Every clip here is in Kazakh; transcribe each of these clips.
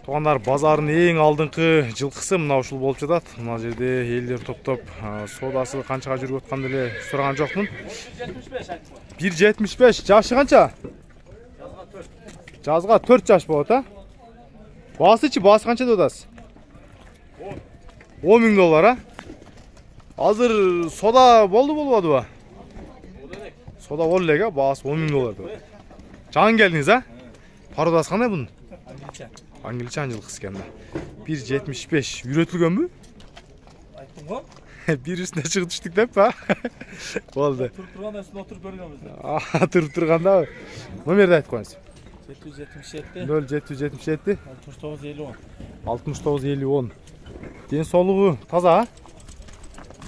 Тугандар, базардын эң алдыңкы жылкысы мына ушул болуп жатат. Мына жерде элдер топтоп, содасы канчага жүрүп атканды эле сураган жокмун. 1.75. Жашы канча? Жазга 4 жаш болот, а? Басычы, басы канча деп атасыз? 10 000 доллар, а? Азыр сода болбодубу? Сода болду элек, а? Басы 10 000 доллар деп. Жаңы келдиңиз, а? Пародасы кандай бунун? Аңгилчан жылкысы экен да. 1.75. Үйрөтүлгөнбү? Айттым го. Bir üstüne çıkıp düştük hep ha. Oldu. Turup turganda üstüne oturup görgönbüz. Turup turganda. Numarayı aytıp koyunuz. 777 0777 6950 6950 Den soluğu taza ha?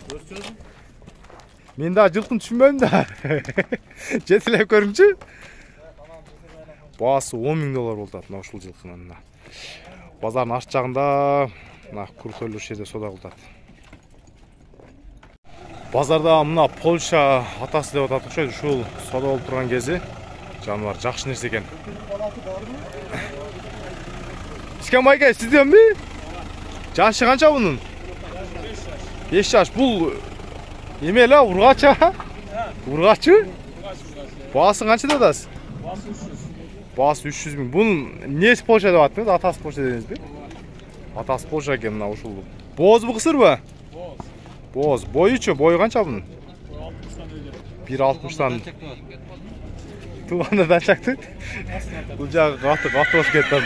Görürsünüz mü? Men daha жылкын түшүнбөйм да. Жетилеп көрүңчү. Басы 10 000 доллар болот мына ушул жылкынын. Базардын арт жагында мына куртөлөр жерде сода кылат. Базарда мына Польша атасы деп атат окшойт. Ушул сода болуп турган кези жаныбар жакшы нерсе экен. Ишкен майка, сизденби? Жашы канча бунун? 5 жаш. Бул эме эле ургачы? Ургачы? Баасы канча деп атасыз? Баасы 300 000. Бунун эмнеси Польша деп аттыңыз? Атасы Польша дедиңизби? Атасы Польша экен мына ушул. Боозбу, кысырбы? Боз. Бойучу, бою канча бунун? 1.60-дан. Туганда дачакты. Бул жагы каты болуп кетти.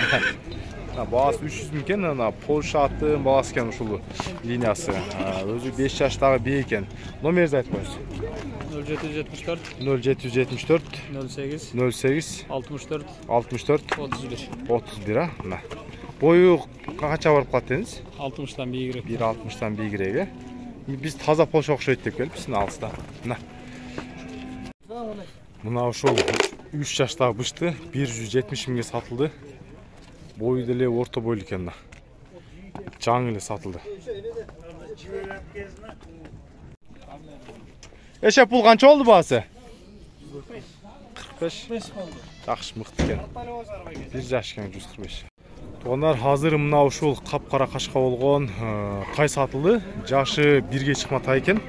Баасы 300 000 экен, ана Польша аттын баласы экен ушул линиясы. Өзү 5 жаштагы бий экен. Номерди айтып коюңуз. 0774 0774 08 08 64 64 31 31, а? Мына. Бою канча барып калат дедиңиз? 60-дан бийигирээк. 1.60-дан бийигирээк. Биз таза Польша окшойт деп келиппиз, алыста. Мына. Мына ошол 3 жаштагы бышты 170 000ге сатылды. Бою деле орто бойлуу экен да. Жаңы эле сатылды. Эшеп бул канча болду баасы? 45. Жакшы, мыкты экен. 1 жаш экен 145. Тугандар, азыр мына ушул капкара кашка болгон кай сатылды. Жашы 1ге чыкматай экен.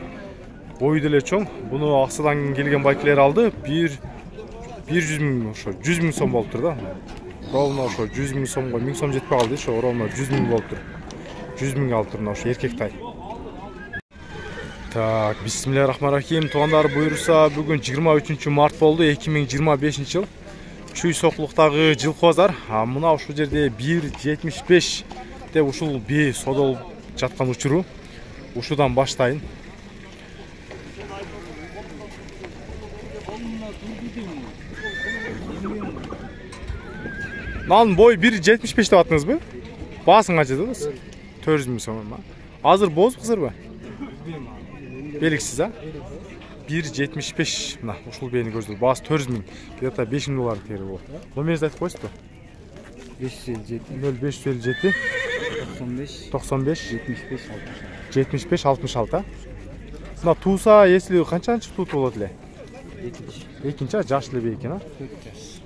Бою деле чоң. Буну Аксадан келген байкелер алды. 100 000 ошо 100 000 сом болуптур да. Ровно ошо 100 000 сомго 1000 сом жетпей калды. Ошо ровно 100 000 болуптур. 100 000 алыптыр мына ошо эркек тай. Так, бисмиллахиррахманиррахим. Тугандар, буйруса бүгүн 23 март болду, 2025 жыл. Чүй соклуктагы жылкы базар. Мына ушул жерде 1.75 деп ушул бей сода болуп жаткан учуру. Ушудан баштайын. Нанын бою 1.75 деп аттыңызбы? Баасын канча дедиңиз? 400 000 сом. Азыр боз кызырбы? Белгисиз, а? 1.75 мына ушул бейни көздүр. Баасы 400 000. Где-то 5 000 доллар тери болот. Номерди айтып коесузбу? 0557 95 75 66, а? Мына тууса, если канчанчы тууту болот эле? Экинчи, жаш эле бей экен, а?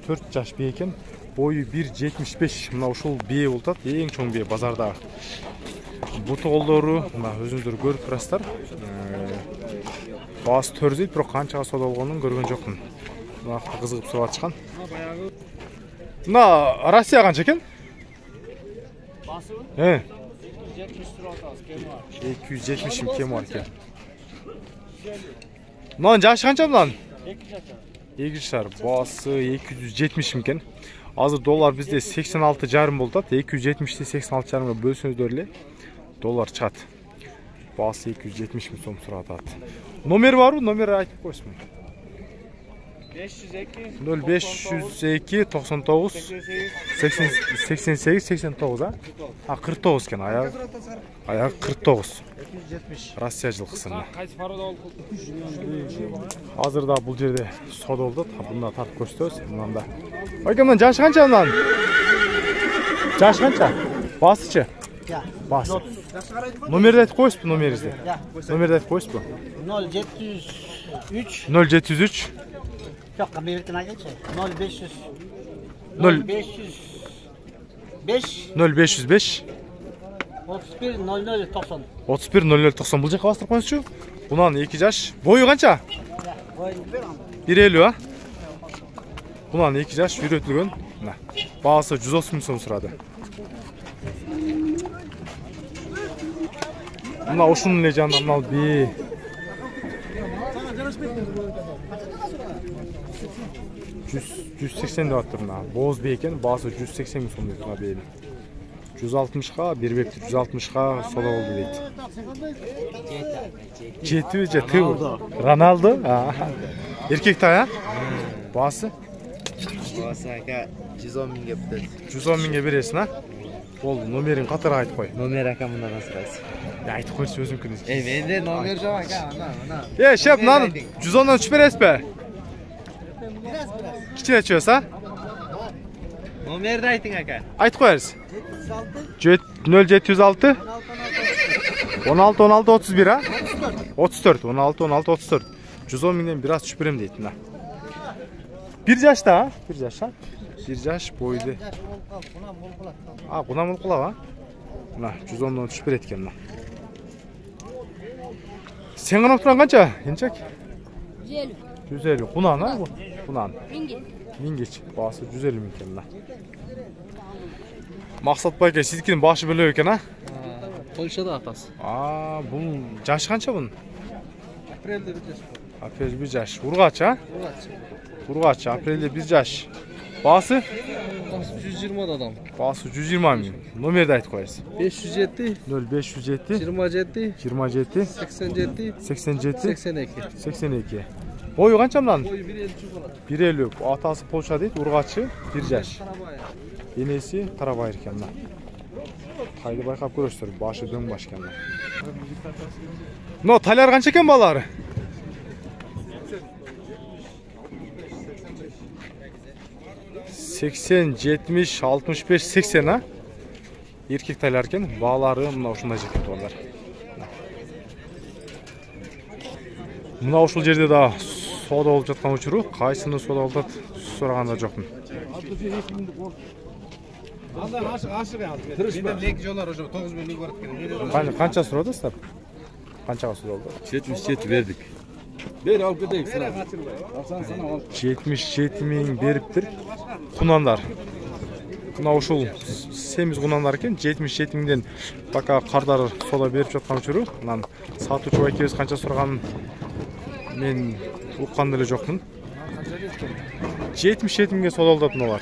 4 жаш бей экен. Бою 1.75. Мына ушул бей болуп атат, эң чоң бей базарда. Буту колдору мына өзүңүздөр көрүп турасыздар. Баасы 400, бирок канчага сода болгонун көргөн жокмун. Мына кызыгып сурап атышкан. Мына Россия канча экен? Басыбы? 270 турат аз, кем бар. 270 000 кем бар экен. Мынанын жашы канча мынанын? 2 жашар. Баасы 270 000 экен. Азыр доллар бизде 86,5 болуп атат. 270-ти 86,5 бөлсөңүздөр эле доллар чыгат. Баасы 270 000 сом сурап атат. Номер барбы? Номер айтып коесузбу? 0502 99 88 89, а? 49 экен, аяк 49. Россия жылкысына. Кайсы парода болуп? Азырда бул жерде сода болду. Мында тартып көрсөтөбүз. Мында. Айка, мына жашы канча мынанын? Жашы канча? Басычы? Басы. Номерди айтып коесузбу, номериңизди? Номерди айтып коесузбу? 0703 0703 Yok, Amerika'dan geçe. 0500 5 0505 31 00 90. 31 0090 бұл жаққа бастырып қойыңызшы. Бұнан 2 жаш. Бойы қанша? 1.50 а? Бұнан 2 жаш үйретілген. Бағасы 130 мың сом сұрады. Мына ушунун эле жанында мынал бий. 180 деп атыр мына. Боз бей екен, бағасы 180 мың сом дейт мына бейни. 160ға, бербепти 160ға сода болду дейт. Жети. Роналдо? Эркек тай, а? Бағасы? Бағасы ака 110 мыңға бітеді. 110 мыңға бересің, а? Ол номерин қатырақ айтып қой. Номер ака мындан сұрайсыз. Айтып қойшы өзің күніз. Менде номер жоқ ака, Шеп, мынаны 110-дан түшіп бересіз бе? Кичине түшөсүз, а? Номерді айтың ака. Айтып қойарыз. 0706 16 16 31, а? 34, 16 16 34. 110 мыңнан біраз түшіп берем дейді. Bir жашта, а? Bir жаш, а? Bir жаш бойды. Құнан бол құлап, а? 110-дан түшіп береді екен. Сен ғана тұрған қанша, еншек? 150. 150. Құнан, а? Құнан. Мингеч. Басы 150 мың екен. Мақсат байка, сіздікінің башы бөлі екен, а? Польшада атасы. Бұл жашы қанша бұның? Апрелде 1 жаш. Апрелде 1 жаш. Урғач, а? Урғач, апрелде 1 жаш. Басы? 120 адам. Басы 120 мың. Номерді айтып қойыз. 507 0507 27 27 87 87 82. 82. Бойы қанша мынан? Boyu 1.50 болады. 1.50. Атасы Полша дейді, Урғачы 1 жаш. Енесі Қарабайыр екен. Қайды байқап көресіздер, башы дөң баш екен. Но талар қанша екен балары? 80, 70, 65, 80, а? Еркек тайлар екен, балары мына ушундай жеткен туғандар. Мына ушул жерде да сода болып жатқан учуру, қайсыны сода болдат сұрағанда жоқпын. Қанша сұрадыңыздар? Қаншаға сода болды? 77 verdik. Beri alıp gidelim. 77 мың беріптір. Құнандар. Мына ушул семіз құнандар екен, 77 мыңден бака қардар сода беріп жатқан жүру. Мынан сатучы байкебіз қанша сұрағанын мен ұққан деле жоқпын. 77 мыңға сода алдатын олар.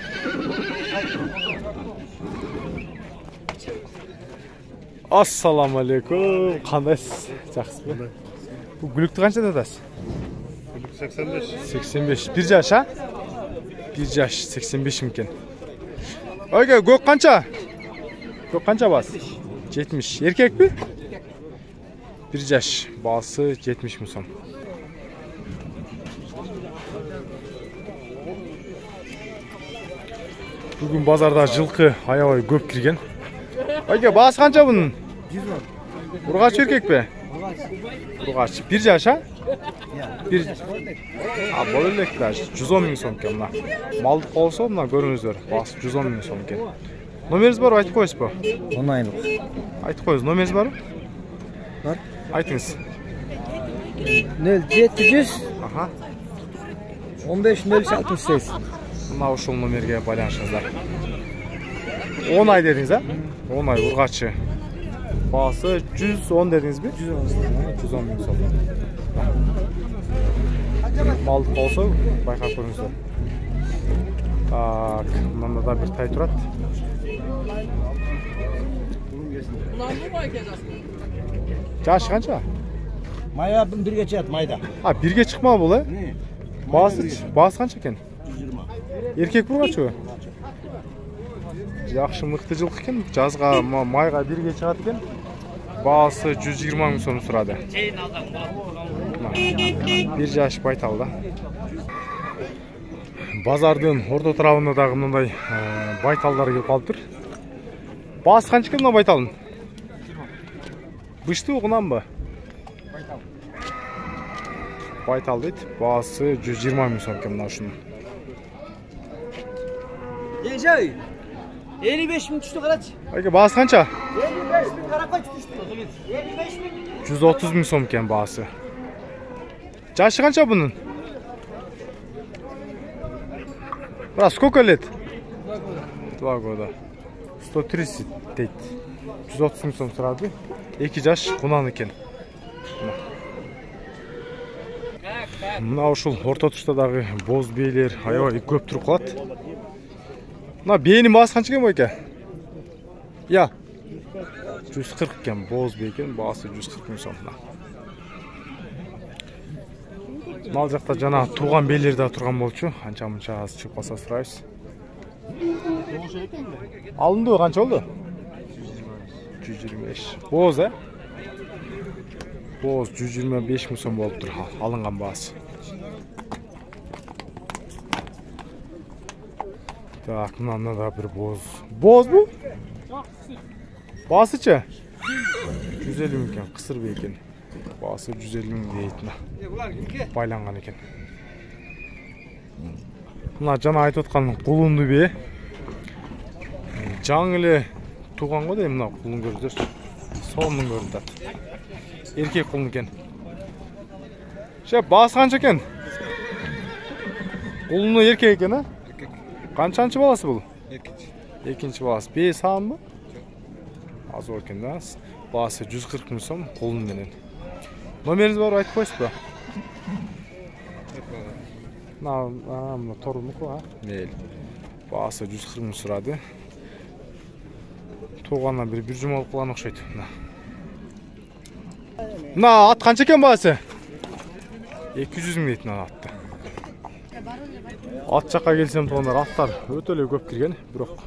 Ассаламу алейкум. Қандайсыз? Жақсы бе? Бұл гүлікті қанша дадасыз? 85. 1 жаш, а? 1 жаш, 85 мың екен. Ойге, көк қанша? Көк қанша бас? 70. Еркек бе? 1 жаш, басы 70 мың сом. Бүгін базарда жылқы аябай көп кірген. Ойге, басы қанша бұның? Урғач еркек бе? Урғач. 1 жаш, а? Бұл елек даже 110 мың сом екен. Малды қолса, мына көріңіздер, басы 110 мың сом екен. Номеріңіз бар, айтып қойыз ба? 10 айлық. Айтып қойыз, номеріңіз бар? Бар. Айтыңыз. 0700 15 068. Мына ушул номерге байланышыңыздар. 10 ай дедіңіз, а? 10 ай урғачы. Басы 110 дедіңіз бе? 110 мың сом. Малды болса, байқап көріңіздер. Так, мында да бір тай тұрады. Жашы қанша? Майда бірге чат, майда. Бірге шықма бұл, е? Басы қанша екен? 120. Еркек бұрғачы? Жақшы мықты жылқы екен. Жазға майға бірге шығады екен. Басы 120 мың сом сұрады. 1 жаш байталда. Базардың орта тарабында дағы мындай байталдар келіп қалып тұр. Басы қанша екен мына байталдың? Бышты оғынан ба? Байтал дейді. Басы 120 мың сом екен мына үшін. 55 bin düştü Karaç. Aka baası kança? 55 bin Karakoç düştü. 55 bin. 130 ming so'm ekan baası. Jashi qancha bunun? Bra, сколько лет? 2 года. 130 deydi. 130 ming so'm turadi. 2 jash bundan ekan. Мына ушул орто туштадагы боз бийлер аябай көп туруп калат. Мына бээнин баасы канча экен байке? Я. 140 ekan, boz bey ekan, baасы 140 ming so'm. Мал жакта жана турган бийлер да турган болчу. Анча-мунча аз чыгып калса сурайбыз. Алындыбы, канча болду? 125. Боз, Боз 125 ming so'm болуп тур алынган баасы. Так, мына да бир боз. Боз бу? Baasıçı? 150 ming ekan, кысыр бей ekan. Baası 150 ming deyт. Байланган ekan. Мына жана айтып аткан кулунду бе. Жаңы эле туган го дейм, мына кулун көрүңүздөр. Сонун көрүнүп атат. Эркек кулун экен. Baası канча экен? Кулуну эркек экен, а? Канчанчы баласы бул? Экинчи баласы. Бей саамбы? Az ekan da. Baасы 140 ming so'm qo'lun менен. Nomeringiz bor, aytib qo'yasizmi? Mana tormuku ha. Meyli. Baасы 140 ming so'radi. To'g'andan bir juma olib qolgan o'xshaydi. Mына at qancha ekan baасы? 200 ming deydi atты. At жаққа келсем тоғандар аттар өтө эле көп кирген, бирок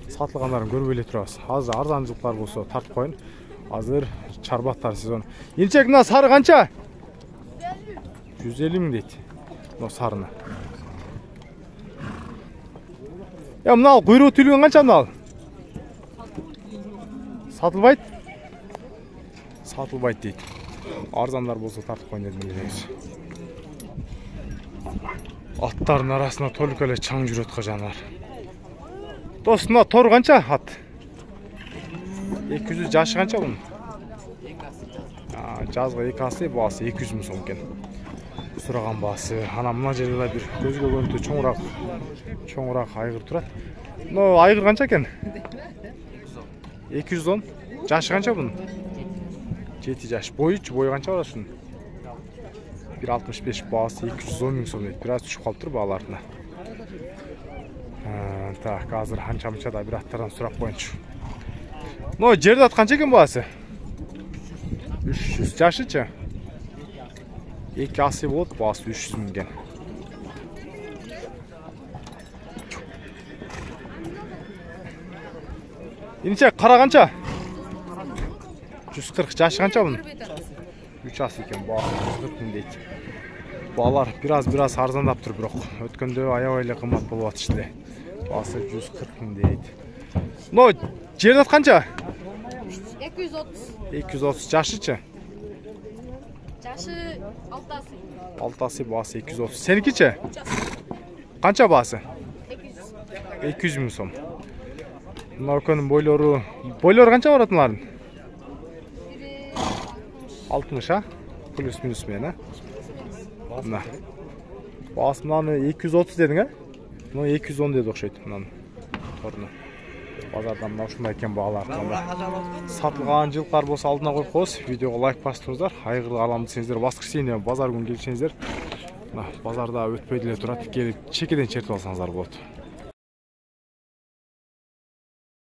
сатылгандарын көрбөй эле турабыз. Азыр арзанчылыктар болсо тартып коюн. Азыр чарбаттар сезон. Инчек мына сары канча? 150 миң дейт. Мына сарыны. Я мына куйругу түлгөн канча мына? Сатылбайт? Сатылбайт дейт. Арзандар болсо тартып коюн дедим элеңиз. Аттардын арасында толук эле чаң жүрөт жанар. Дос, мына тор канча ат? 200 жашы канча бунун? Жазга 2 асы, баасы 200 миң сом экен. Сураган баасы. Ана мына жерде бир көзгө көрүнүктүү чоңураак айгыр турат. Мына айгыр канча экен? 210. Жашы канча бунун? 7 жаш. Бою канча бар ушунун? 1.65 баасы 210 миң сом дейт. Бираз түшүп калыптыр бааларына. Так, азыр анча-мунча да бир аттардан сурап коюнчу. Но жерде ат канча экен баасы? 300. Жашычы? 2 асы болот, баасы 300 миң экен. Инче кара канча? 140. Жашы канча бунун? 3 асы экен, баасы 140 миң дейт. Баалар бираз арзандаптыр, бирок өткөндө аябай эле кымбат болуп атышты эле. Баасы 140 миң дейт. Но жерде ат канча? 230. 230. Жашычы? Жашы 6 асы. 6 асы, баасы 230. Senikичи? Канча баасы? 200 миң сом. Мына экөөнүн бойлору канча барат мулардын? 60, а? Плюс минус менен, а? Мына. Баасы мынаны 230 дедиң, а? Мына 210 деди окшойт мынаны. Торну. Базардан мына ушундай экен баалар. Сатылган жылкар болсо алдына коюп коебуз. Видеого лайк басыңыздар. Айгырды алам десеңиздер, воскресенье базар күнү келсеңиздер, базарда өтпөй деле турат. Келип чекеден чертип алсаңыздар болот.